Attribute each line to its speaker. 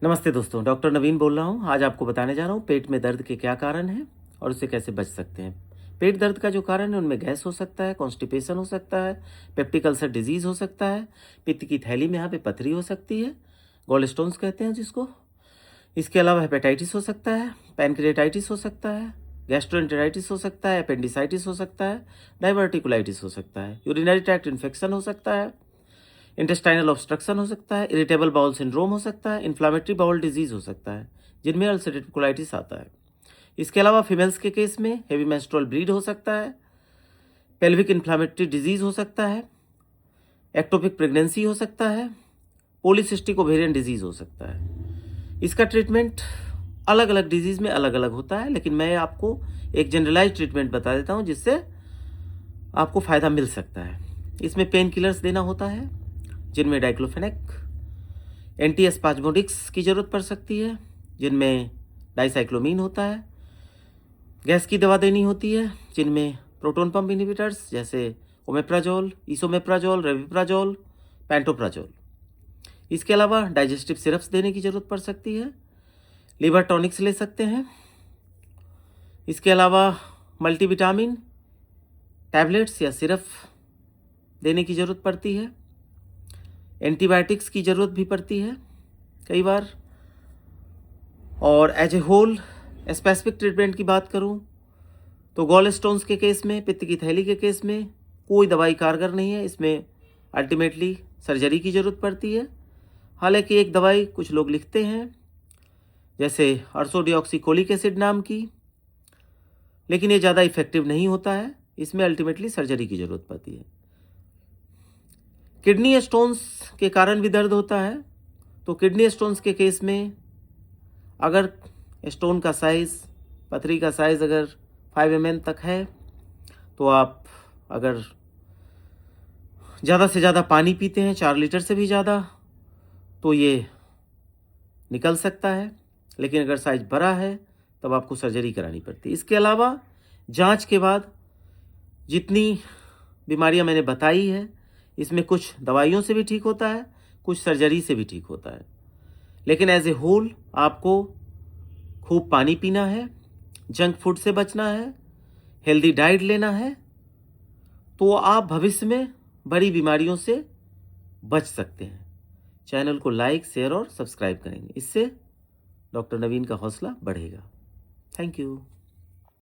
Speaker 1: नमस्ते दोस्तों, डॉक्टर नवीन बोल रहा हूँ। आज आपको बताने जा रहा हूँ पेट में दर्द के क्या कारण हैं और उससे कैसे बच सकते हैं। पेट दर्द का जो कारण है उनमें गैस हो सकता है, कॉन्स्टिपेशन हो सकता है, पेप्टिक अल्सर डिजीज हो सकता है, पित्त की थैली में यहाँ पे पथरी हो सकती है, गॉल स्टोन्स कहते हैं जिसको। इसके अलावा हेपेटाइटिस हो सकता है, पैनक्रिएटाइटिस हो सकता है, गैस्ट्रोएंटेराइटिस हो सकता है, अपेंडिसाइटिस हो सकता है, डाइवर्टिकुलाइटिस हो सकता है, यूरिनरी ट्रैक्ट इन्फेक्शन हो सकता है, इंटेस्टाइनल ऑब्स्ट्रक्शन हो सकता है, इरिटेबल बाउल सिंड्रोम हो सकता है, इन्फ्लामेटरी बाउल डिजीज हो सकता है जिनमें अल्सरेटिव कोलाइटिस आता है। इसके अलावा फीमेल्स के केस में हेवी मेंस्ट्रुअल ब्लीड हो सकता है, पेल्विक इन्फ्लामेटरी डिजीज हो सकता है, एक्टोपिक प्रेगनेंसी हो सकता है, पॉलीसिस्टिक ओवेरियन डिजीज हो सकता है। इसका ट्रीटमेंट अलग अलग डिजीज में अलग अलग होता है, लेकिन मैं आपको एक जनरलाइज ट्रीटमेंट बता देता हूँ जिससे आपको फायदा मिल सकता है। इसमें पेन किलर्स देना होता है जिनमें डाइक्लोफेनेक, एंटीएस्पाज्मोडिक्स की जरूरत पड़ सकती है जिनमें डाइसाइक्लोमीन होता है, गैस की दवा देनी होती है जिनमें प्रोटोन पंप इनहिबिटर्स जैसे ओमेप्राजोल, इसोमेप्राजोल, रेविप्राजोल, पैंटोप्राजोल। इसके अलावा डाइजेस्टिव सिरप्स देने की जरूरत पड़ सकती है, लिवर टॉनिक्स ले सकते हैं। इसके अलावा मल्टीविटामिन टैबलेट्स या सिरप देने की जरूरत पड़ती है, एंटीबायोटिक्स की ज़रूरत भी पड़ती है कई बार। और as a whole specific treatment की बात करूं तो गॉल स्टोन्स के केस में, पित्त की थैली के केस में कोई दवाई कारगर नहीं है। इसमें अल्टीमेटली सर्जरी की ज़रूरत पड़ती है। हालांकि एक दवाई कुछ लोग लिखते हैं जैसे अर्सोडिऑक्सीकोलिक एसिड नाम की, लेकिन ये ज़्यादा इफेक्टिव नहीं होता है। इसमें अल्टीमेटली सर्जरी की ज़रूरत पड़ती है। किडनी स्टोन्स के कारण भी दर्द होता है, तो किडनी स्टोन्स के केस में अगर स्टोन का साइज़, पथरी का साइज़ अगर 5 mm तक है तो आप अगर ज़्यादा से ज़्यादा पानी पीते हैं, 4 लीटर से भी ज़्यादा, तो ये निकल सकता है। लेकिन अगर साइज बड़ा है तब आपको सर्जरी करानी पड़ती है। इसके अलावा जांच के बाद जितनी बीमारियां मैंने बताई है, इसमें कुछ दवाइयों से भी ठीक होता है, कुछ सर्जरी से भी ठीक होता है। लेकिन एज ए होल आपको खूब पानी पीना है, जंक फूड से बचना है, हेल्दी डाइट लेना है, तो आप भविष्य में बड़ी बीमारियों से बच सकते हैं। चैनल को लाइक, शेयर और सब्सक्राइब करेंगे, इससे डॉक्टर नवीन का हौसला बढ़ेगा। Thank you.